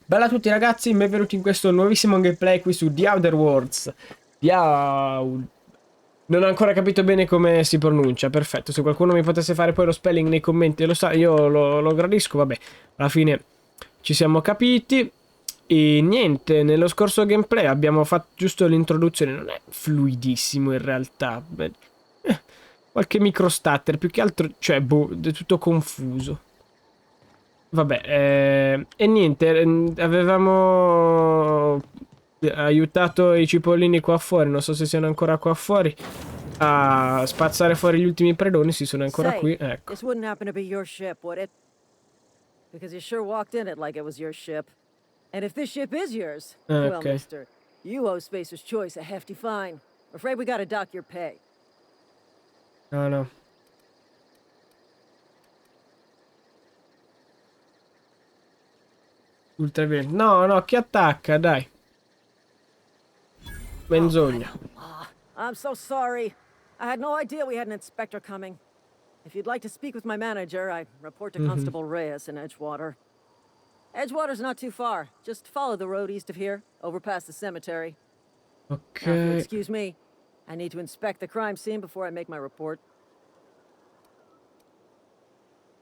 Bella a tutti ragazzi, benvenuti in questo nuovissimo gameplay qui su The Outer Worlds. Non ho ancora capito bene come si pronuncia, perfetto. Se qualcuno mi potesse fare poi lo spelling nei commenti, lo sa, io lo gradisco, vabbè. Alla fine ci siamo capiti. E niente, nello scorso gameplay abbiamo fatto giusto l'introduzione, non è fluidissimo in realtà. Beh, qualche microstatter, più che altro, cioè, boh, è tutto confuso. Vabbè, e niente, avevamo aiutato i cipollini qua fuori, non so se siano ancora qua fuori, a spazzare fuori gli ultimi predoni, si sono ancora qui, ecco. This wouldn't happen to be your ship, would it? Because you sure walked in it like it was your ship. And if this ship is yours, well, Ok, mister, you owe Spacer's Choice a hefty fine. Afraid we gotta dock your pay. no, no. Ultraviolento, no, no, chi attacca, dai. Menzogna. I'm so sorry. I had no idea we had an inspector coming. If you'd like to speak with my manager, I report to Constable Reyes in Edgewater. Edgewater's not too far. Just follow the road east of here, over past the cemetery. Ok, Now, if you'll excuse me, I need to inspect the crime scene before I make my report.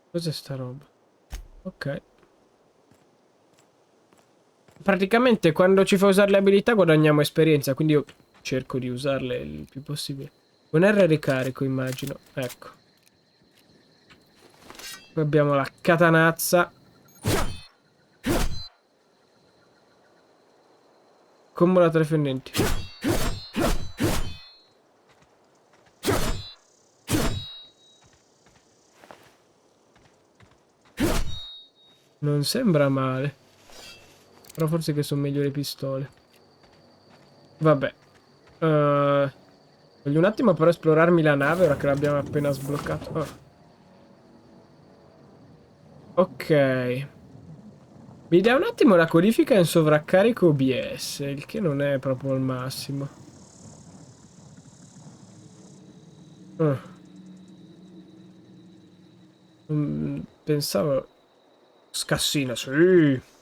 cos'è sta roba? Ok. Praticamente quando ci fa usare le abilità guadagniamo esperienza, quindi io cerco di usarle il più possibile. Un R ricarico, immagino, ecco. Poi abbiamo la catanazza. Combo da tre fendenti. Non sembra male. Però forse che sono meglio le pistole. Vabbè. Voglio un attimo però esplorarmi la nave ora che l'abbiamo appena sbloccato. Oh. Ok. Mi dà un attimo la codifica in sovraccarico OBS, il che non è proprio il massimo. Ah. Pensavo... Scassina, sì.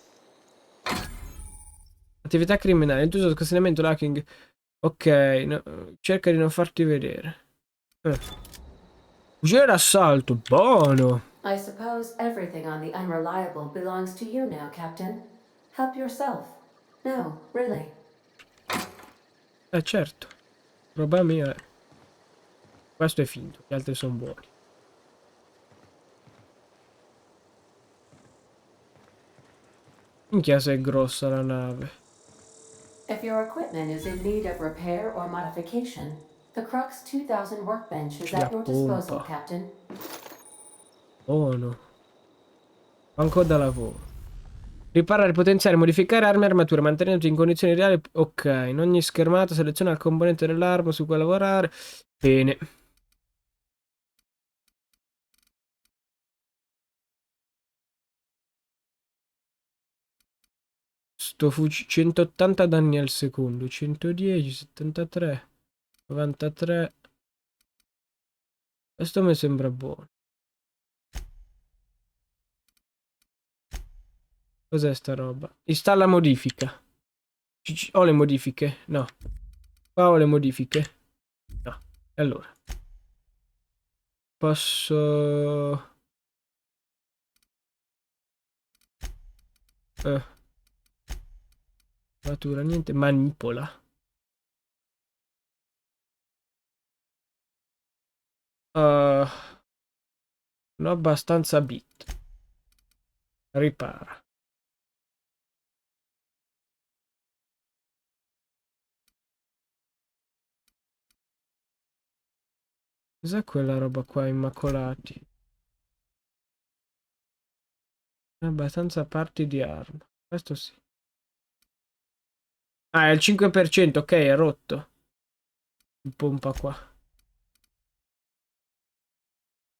Attività criminale, intruso, scassinamento, hacking. Ok, no, cerca di non farti vedere. Fucile d'assalto, buono. I suppose everything on the Unreliable belongs to you now, Captain. Help yourself. No, really. Certo. Roba mia. Questo è finto, gli altri sono buoni. Minchia se è grossa la nave. If your equipment is in need of repair or modification, the Crux 2000 workbench is La at your disposal, pompa. Captain. Buono. Banco da lavoro. Riparare, potenziare, modificare armi e armature, mantenerti in condizioni reali. Ok, in ogni schermata seleziona il componente dell'arma su cui lavorare. Bene. Sto fucile 180 danni al secondo, 110, 73, 93. Questo mi sembra buono. Cos'è sta roba? Installa modifica. Ho le modifiche? No. Qua ho le modifiche? No. E allora. Posso... Natura, niente. Manipola. Non ho abbastanza bit. Ripara. Cos'è quella roba qua, immacolati? Abbastanza parti di arma. Questo sì. Ah, è il 5%, ok, è rotto. Il pompa qua.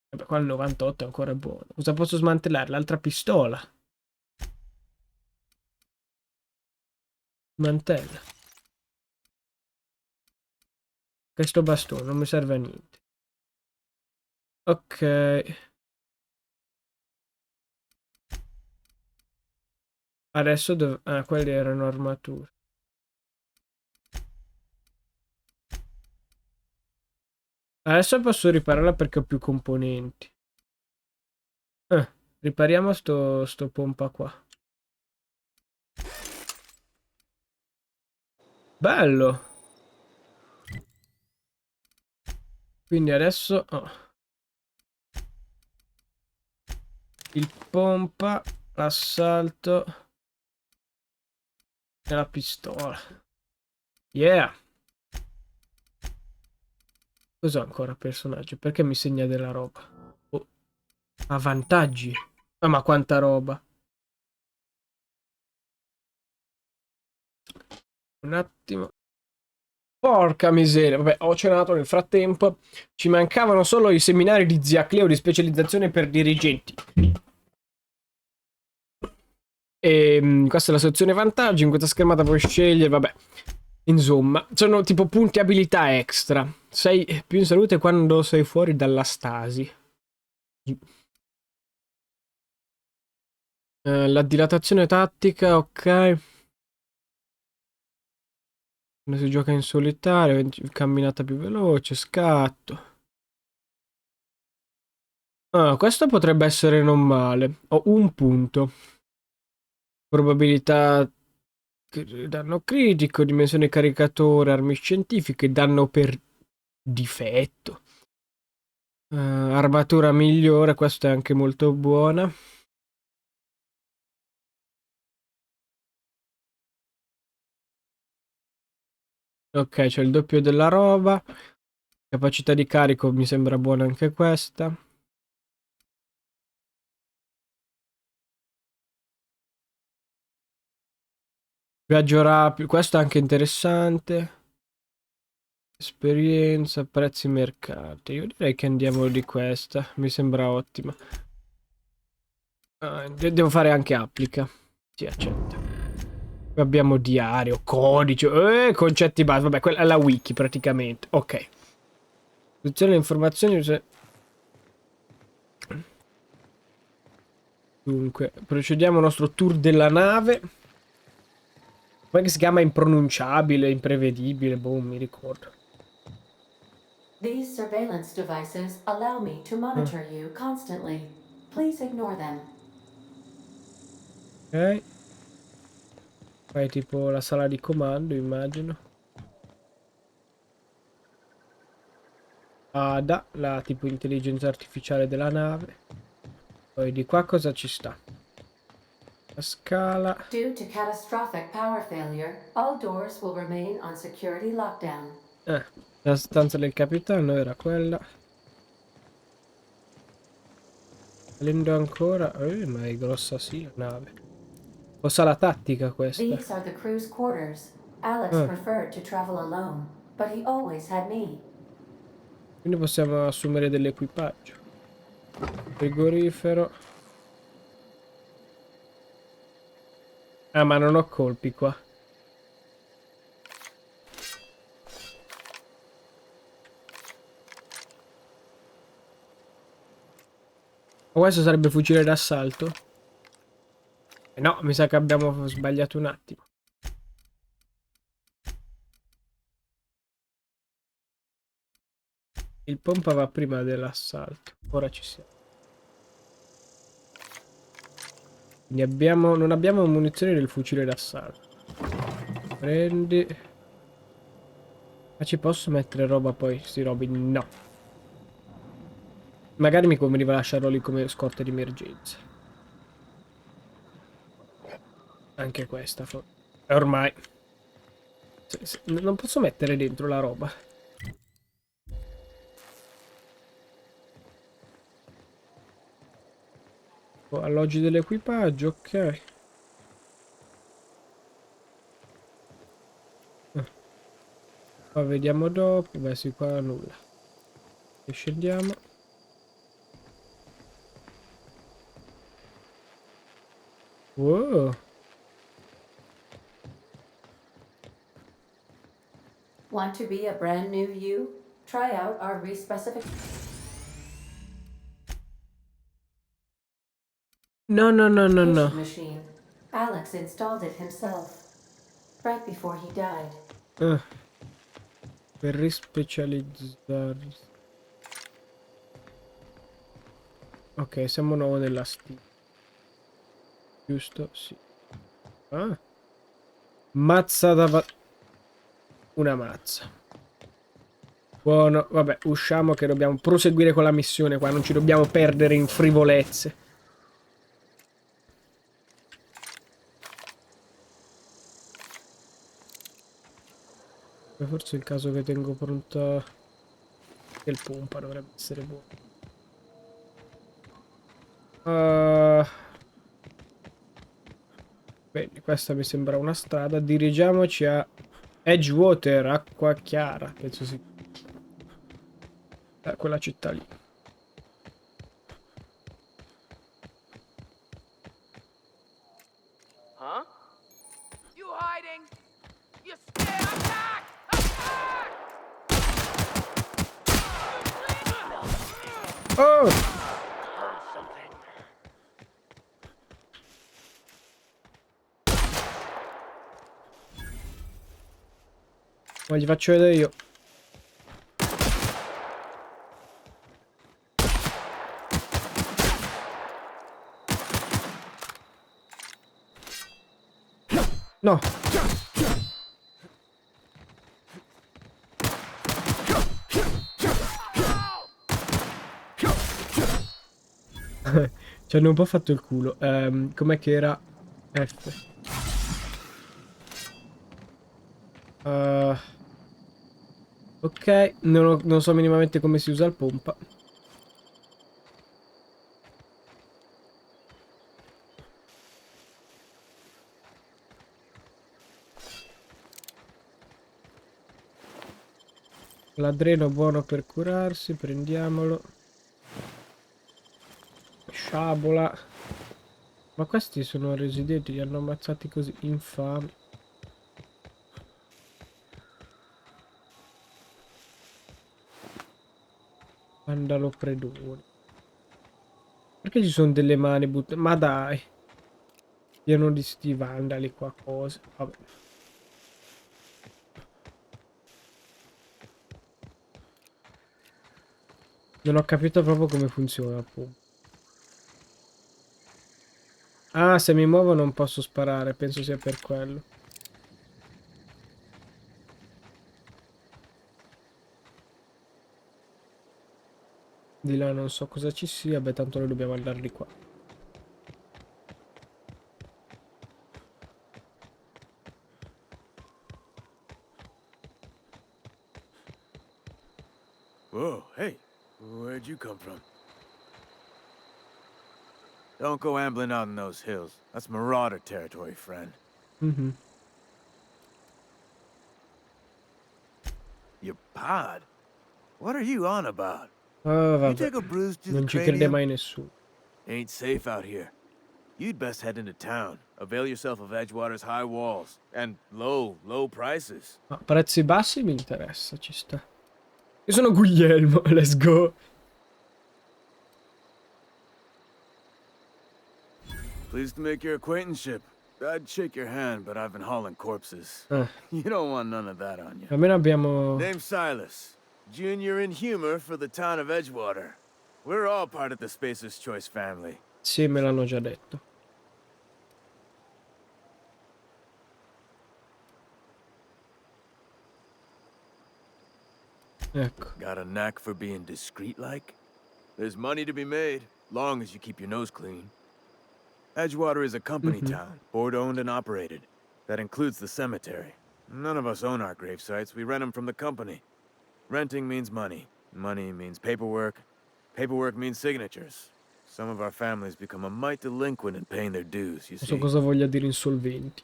Vabbè, qua il 98 è ancora buono. Cosa posso smantellare? L'altra pistola. Smantella. Questo bastone non mi serve a niente. Ok. Adesso quelle erano armature. Adesso posso ripararla perché ho più componenti. Ripariamo sto pompa qua. Bello! Quindi adesso ho il pompa, l'assalto e la pistola. Yeah! Cos'ho ancora personaggio? Perché mi segna della roba? Oh, ha vantaggi. Ah, ma quanta roba! Un attimo. Porca miseria, vabbè, ho cenato nel frattempo. Ci mancavano solo i seminari di zia Cleo di specializzazione per dirigenti. E questa è la sezione vantaggi. In questa schermata puoi scegliere, vabbè. Insomma, sono tipo punti abilità extra. Sei più in salute quando sei fuori dalla stasi. La dilatazione tattica, ok. Quando si gioca in solitario, camminata più veloce, scatto. Ah, questo potrebbe essere non male. Ho un punto. Probabilità danno critico, dimensione caricatore, armi scientifiche, danno per difetto. Armatura migliore, questa è anche molto buona. Ok, c'è il doppio della roba. Capacità di carico mi sembra buona anche questa. Viaggio rapido, questo è anche interessante. Esperienza, prezzi mercati. Io direi che andiamo di questa, mi sembra ottima. Devo fare anche applica. Si accetta. Poi abbiamo diario, codice, concetti base. Vabbè, quella è la wiki praticamente. Ok. Seleziona le informazioni. Dunque, procediamo al nostro tour della nave. Come si chiama? Impronunciabile, imprevedibile, boh, mi ricordo. These surveillance devices allow me to monitor you constantly. Please ignore them. Ok. Fai tipo la sala di comando, immagino. Ada, la tipo intelligenza artificiale della nave. Poi di qua cosa ci sta? La scala. Due to catastrophic power failure, all doors will remain on security lockdown. La stanza del capitano era quella. Salendo ancora. Ma è grossa sì, la nave. O sala tattica questa. These are the crew's quarters. Alex Ah, preferred to travel alone, but he always had me. quindi possiamo assumere dell'equipaggio. Frigorifero. Ah, ma non ho colpi qua. O questo sarebbe fucile d'assalto? No, mi sa che abbiamo sbagliato un attimo. Il pompa va prima dell'assalto. Ora ci siamo. Quindi non abbiamo munizioni del fucile d'assalto. Prendi. Ma ci posso mettere roba poi? Sti robi? No. Magari mi conveniva lasciarlo lì come scorta di emergenza. Anche questa. E ormai. Non posso mettere dentro la roba. Alloggi dell'equipaggio, ok. Qua vediamo dopo. Beh, sì, qua nulla. E scendiamo. Wow. Want to be a brand new you? Try out our respecific. No, no, no, no, no. Machine. Alex installed it himself, right before he died. Per rispecializzarsi. Ok, siamo nuovo nella stia. Giusto? Sì. Ah. Mazza da... Una mazza. Buono, vabbè, usciamo che dobbiamo proseguire con la missione qua, non ci dobbiamo perdere in frivolezze. Forse è il caso che tengo pronta... Il pompa dovrebbe essere buono. Bene, questa mi sembra una strada. Dirigiamoci a Edgewater, acqua chiara. Penso sì. Quella città lì. Huh? You hiding? You scared? Attack! Attack! Oh! Heard something. Ma gli faccio vedere io. No. Ci hanno un po' fatto il culo. Com'è che era? F. Ok, non so minimamente come si usa il pompa. L'adreno buono per curarsi, prendiamolo. Sciabola. Ma questi sono residenti, li hanno ammazzati così, infami. Vandalo predone. Perché ci sono delle mani buttate? Ma dai. Pieno di sti vandali qua, cose. Vabbè. Non ho capito proprio come funziona, appunto. Ah, se mi muovo non posso sparare, penso sia per quello. Di là non so cosa ci sia, beh tanto noi dobbiamo andare di qua. Whoa, hey, where'd you come from? Don't go ambling out in those hills. That's marauder territory, friend. Your pod? What are you on about? Ah, You vabbè. take a bruise to the Non ci crede cranium? mai nessuno. Ain't safe out here. You'd best head into town. Avail yourself of Edgewater's high walls. And low prices. Ah, prezzi bassi mi interessa, ci sta. Io sono Guglielmo, let's go. Pleased to make your acquaintanceship. I'd shake your hand, but I've been hauling corpses. Ah, You don't want none of that on you. almeno abbiamo... Name's Silas. Junior in humor for the town of Edgewater. We're all part of the Spacer's Choice family. Sì, me l'hanno già detto. Ecco. Got a knack for being discreet like? There's money to be made, long as you keep your nose clean. Edgewater is a company town, board-owned and operated. That includes the cemetery. None of us own our grave sites, we rent them from the company. Renting means money. Money means paperwork. Paperwork means signatures. Some of our families become a mite delinquent in paying their dues, you Non so see. cosa voglia dire insolventi.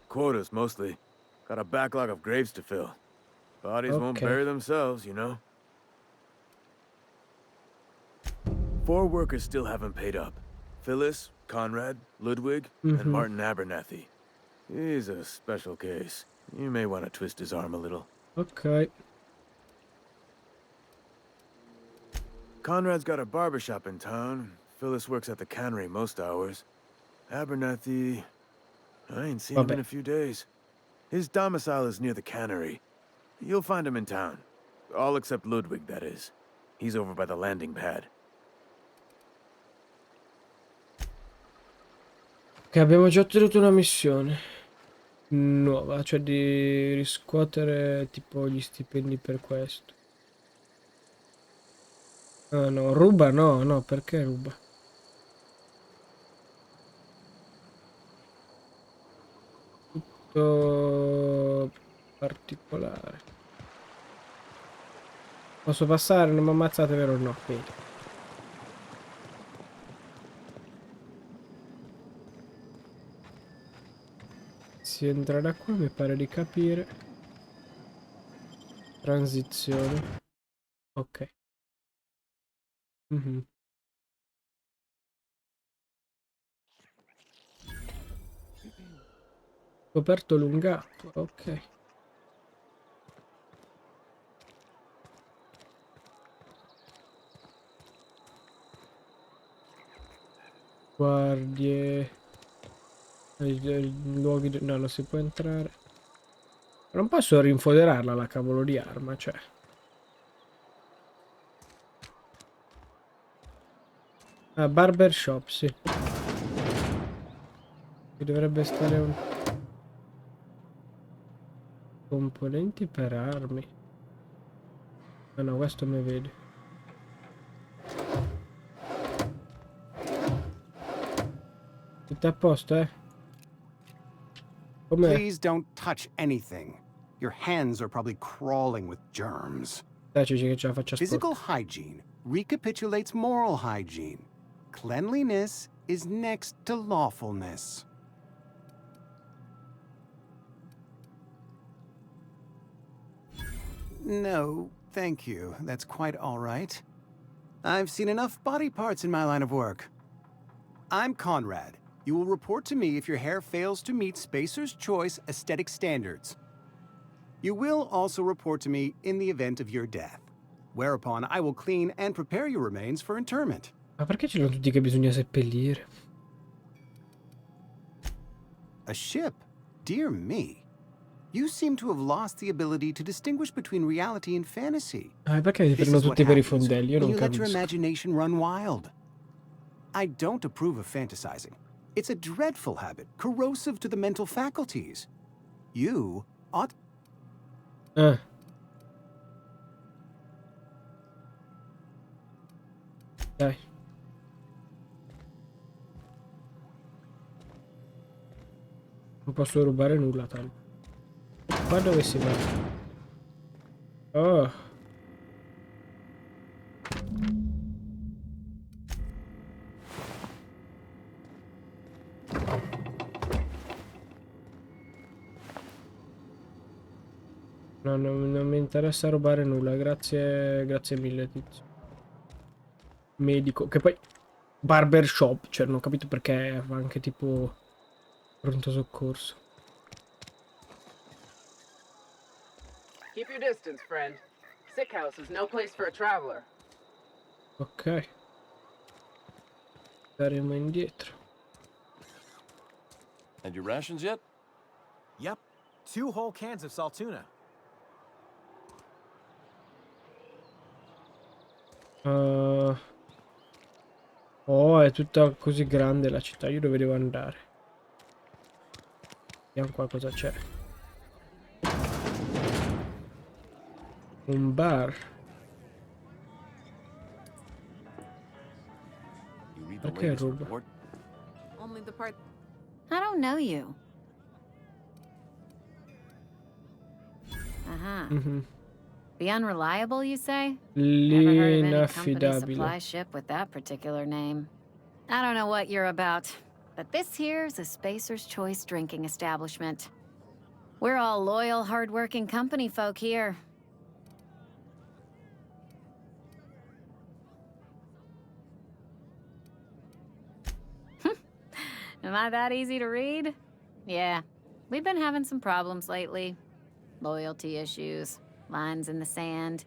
Quotas, mostly. Got a backlog of graves to fill. Bodies won't Okay. bury themselves, you know? 4 workers still haven't paid up. Phyllis, Conrad, Ludwig, and Martin Abernathy. He's a special case. You may want to twist his arm a little. Ok. Conrad's got a barbershop in town. Phyllis works at the cannery most hours. Abernathy... I ain't seen him in a few days. His domicile is near the cannery. You'll find him in town. All except Ludwig, that is. He's over by the landing pad. Che abbiamo già ottenuto una missione nuova, cioè di riscuotere tipo gli stipendi per questo. Ah no, ruba no, no, perché ruba? Tutto particolare. Posso passare? Non mi ammazzate, vero o no? Quindi. Si entra da qua, mi pare di capire. Transizione. Ok. Mhm. Coperto Lungacqua, ok. Guardie. Luoghi... No, non si può entrare. Non posso rinfoderarla la cavolo di arma, cioè. Ah, barber shop, sì. Qui dovrebbe stare un... Componenti per armi. Ah no, questo mi vede. Tutto a posto, eh? Com'è? Please don't touch anything. Your hands are probably crawling with germs. Dai, che ce la faccia Physical sporca. hygiene recapitulates moral hygiene. Cleanliness is next to lawfulness. No, thank you. That's quite all right. I've seen enough body parts in my line of work. I'm Conrad. You will report to me if your hair fails to meet Spacer's Choice aesthetic standards. You will also report to me in the event of your death, whereupon I will clean and prepare your remains for interment. Ma perché ce l'hanno tutti che bisogna seppellire? A ship? Dear me. You seem to have lost the ability to distinguish between reality and fantasy. Ah, perché li This prendono is what tutti per i happens fondelli? Io when non you let your capisco. imagination run wild. I don't approve of fantasizing. It's a dreadful habit, corrosive to the mental faculties. You ought... Ah. Dai. Non posso rubare nulla, tanto. Qua dove si va? Oh. No, non mi interessa rubare nulla, grazie, grazie mille, tizio. Medico, che poi... Barber shop, cioè non ho capito perché fa anche tipo... Pronto soccorso. Keep your distance, friend. Sick house is no place for a traveler. Ok. Staremo indietro. And your rations yet? Yep. 2 whole cans of salt tuna. Oh, è tutta così grande la città. Io dove devo andare? Vediamo qua cosa c'è. Un bar. You read the Perché latest ruba? report? Only the part. I don't know you. Mhm. The unreliable, you say? Never heard of any company L'inaffidabile. supply ship with that particular name. I don't know what you're about, but this here's a Spacer's Choice drinking establishment. We're all loyal, hard-working company folk here. Am I that easy to read? Yeah, we've been having some problems lately. Loyalty issues, lines in the sand.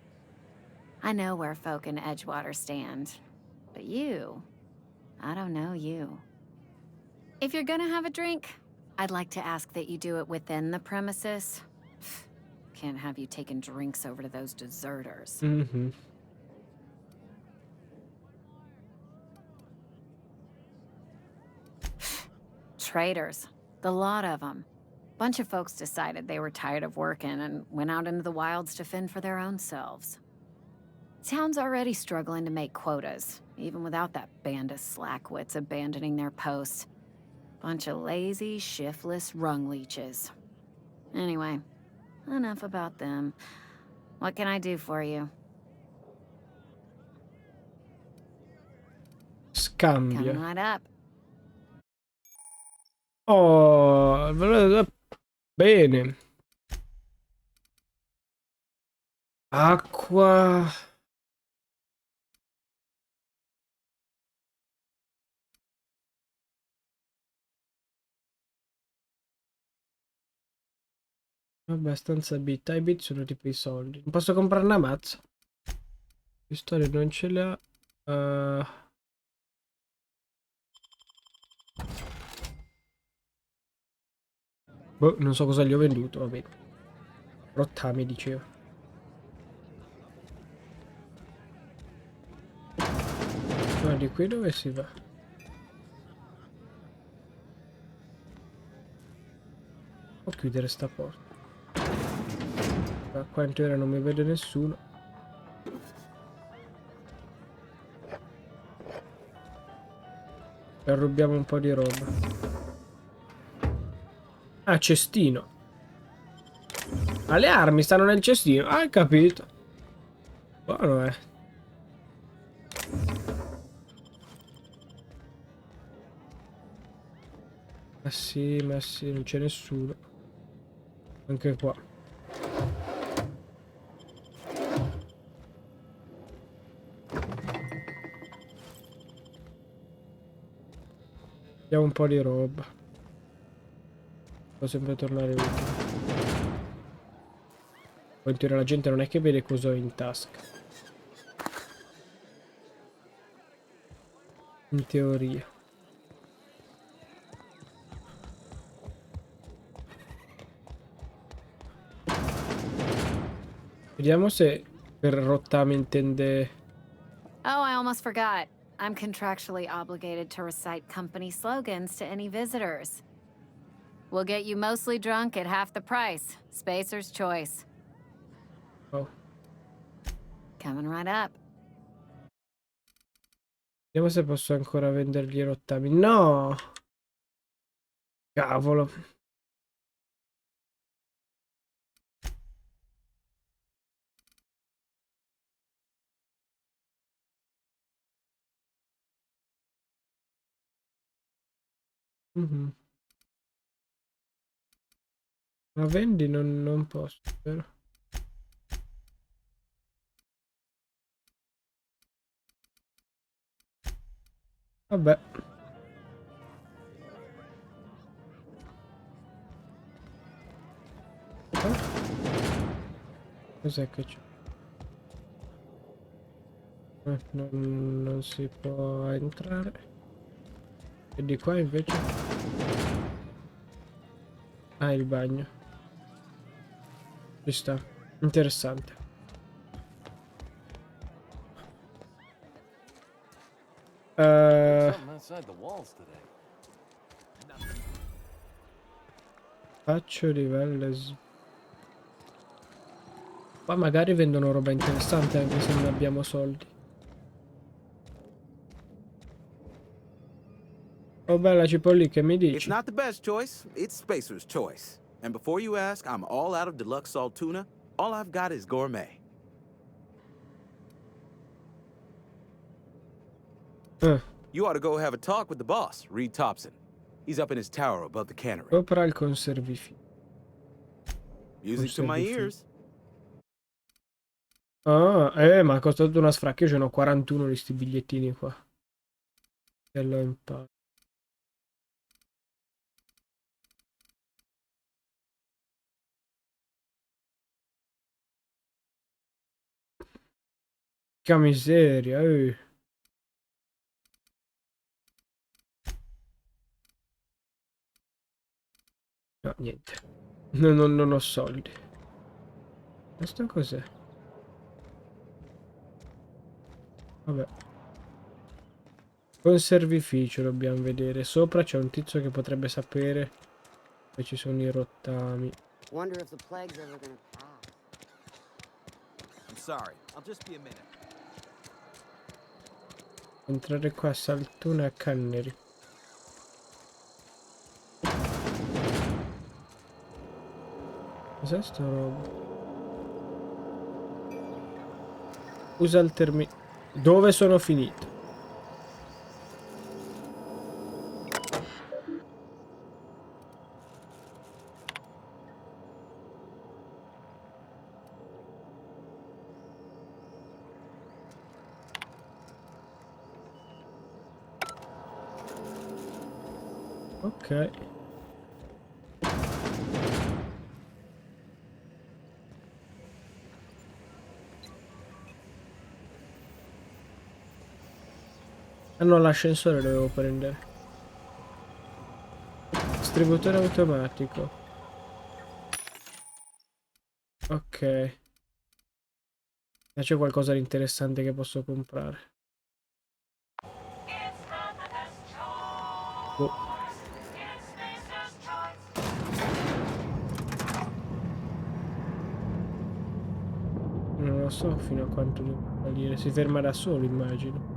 I know where folk in Edgewater stand. But you, I don't know you. If you're gonna have a drink, I'd like to ask that you do it within the premises. Can't have you taking drinks over to those deserters. Mhm. Traitors. The lot of them. Bunch of folks decided they were tired of working and went out into the wilds to fend for their own selves. Town's already struggling to make quotas, even without that band of slackwits abandoning their posts. Bunch of lazy, shiftless rung leeches. Anyway, enough about them. What can I do for you? Scambio. Coming right up. Oh, bene. Acqua. Abbastanza bit. I bit sono tipo i soldi. Non posso comprare una mazza. Pistola non ce l'ha. Boh, non so cosa gli ho venduto, va bene. Rottami, dicevo. Ma di qui dove si va? Può chiudere sta porta. Qua in teoria non mi vede nessuno. E rubiamo un po' di roba. Ah, cestino. Ah, le armi stanno nel cestino. Ah, hai capito. Buono, ma sì, non c'è nessuno. Anche qua. Vediamo un po' di roba. Devo sempre tornare utile. Poi in teoria la gente non è che vede cosa ho in tasca. In teoria. Vediamo se per rottame intende... Oh, I almost forgot. I'm contractually obligated to recite company slogans to any visitors. We'll get you mostly drunk at half the price. Spacer's choice. Oh. Coming right up. Vediamo se posso ancora vendergli i rottami. No! Cavolo. Ma vendi non posso, vero? Vabbè. Cos'è che c'è? Non si può entrare. E di qua invece? Ah, il bagno. Ci sta. Interessante. Something outside the walls today. Faccio livello. Qua magari vendono roba interessante anche se non abbiamo soldi. Oh bella Cipolli, che mi It's dici? not the best choice, it's Spacer's choice. And before you ask, I'm all out of deluxe salt tuna. All I've got is gourmet. You ought to go have a talk with the boss, Reed Thompson. He's up in his tower above the cannery. Sopra il conservifilo. Music to my ears. Ah, ma ha costato una sfracca. Io ce n'ho 41 di sti bigliettini qua. E lo imparo. Che miseria, No, niente. Non ho soldi. Questo cos'è? Vabbè. Conservificio dobbiamo vedere. Sopra c'è un tizio che potrebbe sapere. Poi ci sono i rottami. Wonder if the plague's ever gonna pass. I'm sorry. I'll just be a minute. Entrare qua a Saltuna e Canneri. Cos'è sta roba? Usa il termine. Dove sono finito? Ok. Ah no, l'ascensore dovevo prendere. Distributore automatico. Ok. Ma c'è qualcosa di interessante che posso comprare? Boh. Non lo so fino a quanto devo salire. Si ferma da solo, immagino.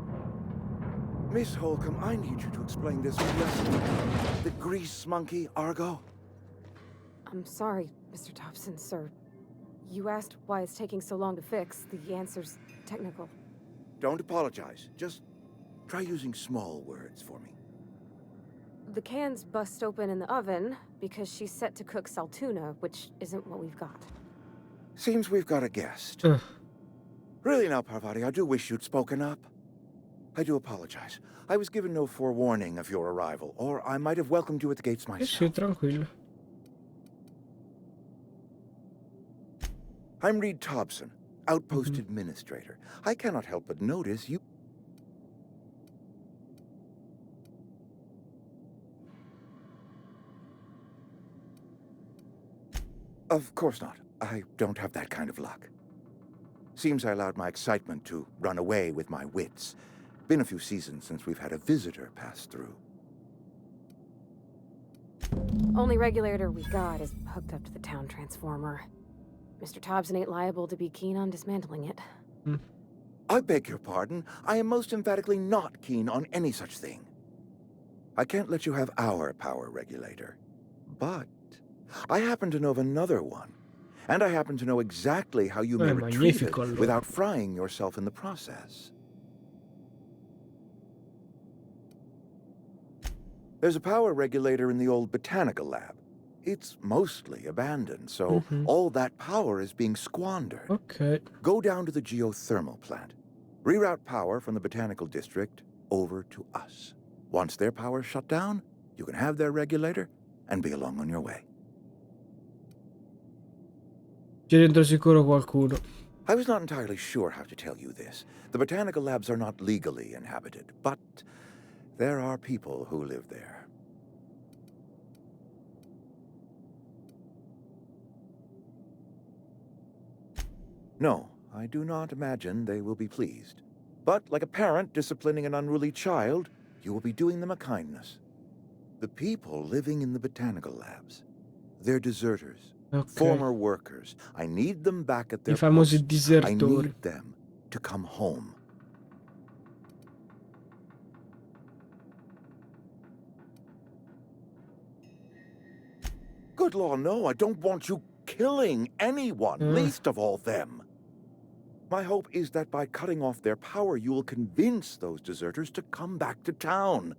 Miss Holcomb, I need you to explain this lesson. The grease monkey, Argo? I'm sorry, Mr. Thompson, sir. You asked why it's taking so long to fix. The answer's technical. Don't apologize. Just try using small words for me. The cans bust open in the oven because she's set to cook saltuna, which isn't what we've got. Seems we've got a guest. Really now, Parvati, I do wish you'd spoken up. I do apologize. I was given no forewarning of your arrival, or I might have welcomed you at the gates myself. Sì, tranquillo. I'm Reed Thompson, Outpost Administrator. I cannot help but notice you... Of course not. I don't have that kind of luck. Seems I allowed my excitement to run away with my wits. Been a few seasons since we've had a visitor pass through. Only regulator we got is hooked up to the town transformer. Mr. Thompson ain't liable to be keen on dismantling it. I beg your pardon. I am most emphatically not keen on any such thing. I can't let you have our power regulator. But I happen to know of another one. And I happen to know exactly how you may retrieve it without frying yourself in the process. There's a power regulator in the old botanical lab. It's mostly abandoned, so all that power is being squandered. Okay. Go down to the geothermal plant. Reroute power from the botanical district over to us. Once their power's shut down, you can have their regulator and be along on your way. C'è dentro sicuro qualcuno. I was not entirely sure how to tell you this. The botanical labs are not legally inhabited, but there are people who live there. No, I do not imagine they will be pleased. But like a parent disciplining an unruly child, you will be doing them a kindness. The people living in the botanical labs, they're deserters, former workers. I need them back at their I famosi posts. I disertori. need them to come home. Good law, no, I don't want you killing anyone, least of all them. My hope is that by cutting off their power, you will convince those deserters to come back to town.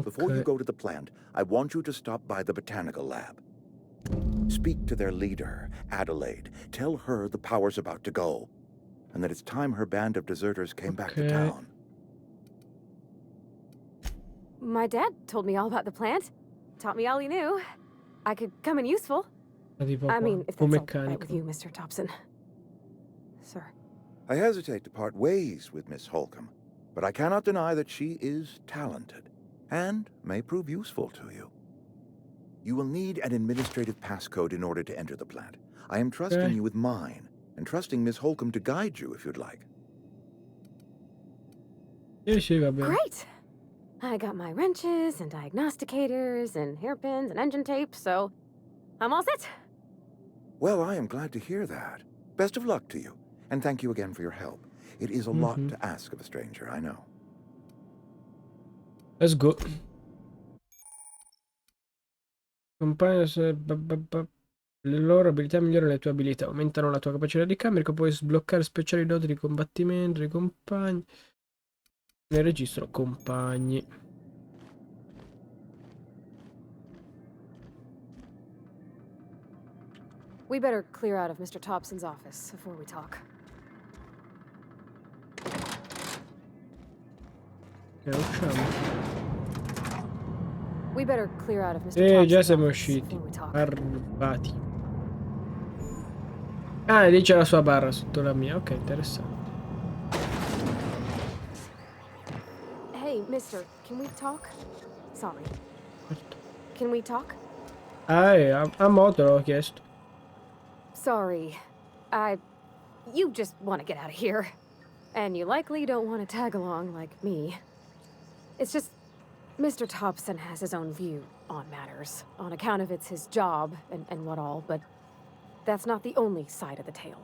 Before you go to the plant, I want you to stop by the botanical lab. Speak to their leader, Adelaide. Tell her the power's about to go, and that it's time her band of deserters came back to town. My dad told me all about the plant. Taught me all he knew. I could come in useful. I mean, if that's all right with you, Mr. Thompson. Sir. I hesitate to part ways with Miss Holcomb, but I cannot deny that she is talented and may prove useful to you. You will need an administrative passcode in order to enter the plant. I am trusting you with mine, and trusting Miss Holcomb to guide you if you'd like. Great! I got my wrenches and diagnosticators and hairpins and engine tape, so I'm all set. Well, I am glad to hear that. Best of luck to you, and thank you again for your help. It is a lot to ask of a stranger, I know. Let's go. Le loro abilità migliorano le tue abilità, aumentano la tua capacità di carico, puoi sbloccare speciali doti di combattimento dei compagni. Nel registro compagni. We better clear out of Mr. Thompson's office before we talk. We better clear out of Mr. Thompson's già siamo office usciti. before we talk. Arrivati. Ah, lì c'è la sua barra sotto la mia. Ok, interessante. Hey, mister, can we talk? Sorry. Can we talk? A moto l'ho chiesto. Sorry. You just want to get out of here. And you likely don't want to tag along like me. It's just, Mr. Thompson has his own view on matters, on account of it's his job and what all, but that's not the only side of the tale.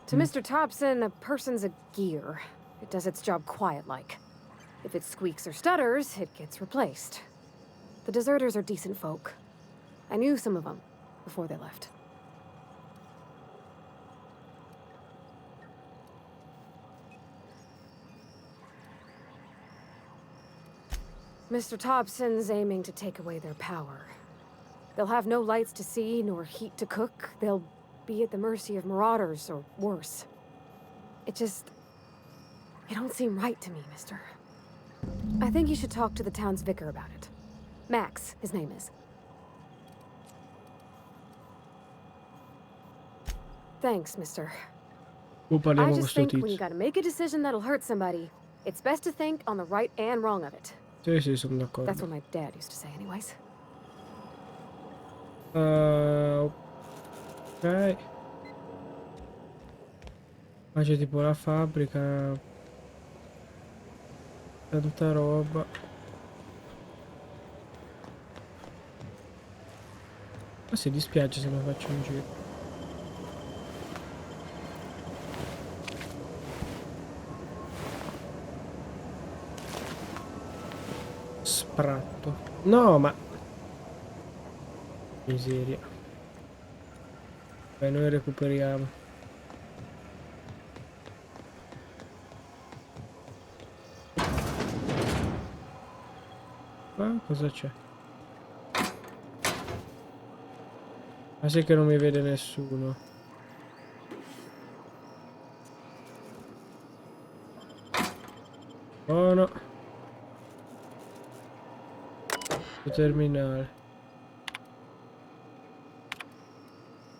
To Mr. Thompson, a person's a gear. It does its job quiet-like. If it squeaks or stutters, it gets replaced. The deserters are decent folk. I knew some of them before they left. Mr. Thompson's aiming to take away their power. They'll have no lights to see, nor heat to cook. They'll be at the mercy of marauders, or worse. It don't seem right to me, mister. I think you should talk to the town's vicar about it. Max, his name is. Thanks, mister. I just think when you gotta make a decision that'll hurt somebody, it's best to think on the right and wrong of it. Sì, sono d'accordo. That's what my dad used to say anyways. Ok. Qua c'è tipo la fabbrica. Tanta roba. Ma si dispiace se non faccio un giro. Spratto. No, ma... miseria. Beh, noi recuperiamo. Cosa c'è? Ma sì che non mi vede nessuno. Oh no. Il terminale.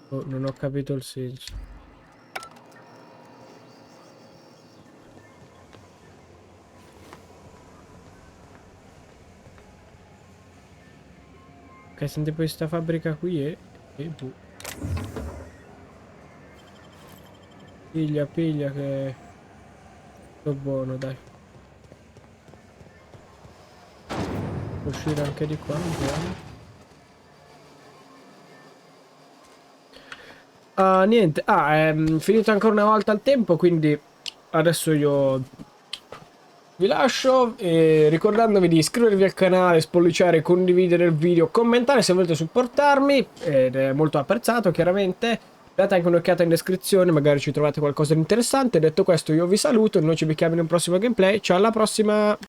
Oh, non ho capito il senso. Ok, senti poi sta fabbrica qui e boh. Piglia che... sto buono, dai. Può uscire anche di qua, buono. Niente, è finito ancora una volta il tempo, quindi adesso io vi lascio ricordandovi di iscrivervi al canale, spolliciare, condividere il video, commentare se volete supportarmi, ed è molto apprezzato chiaramente. Date anche un'occhiata in descrizione, magari ci trovate qualcosa di interessante. Detto questo io vi saluto, noi ci becchiamo in un prossimo gameplay, ciao alla prossima!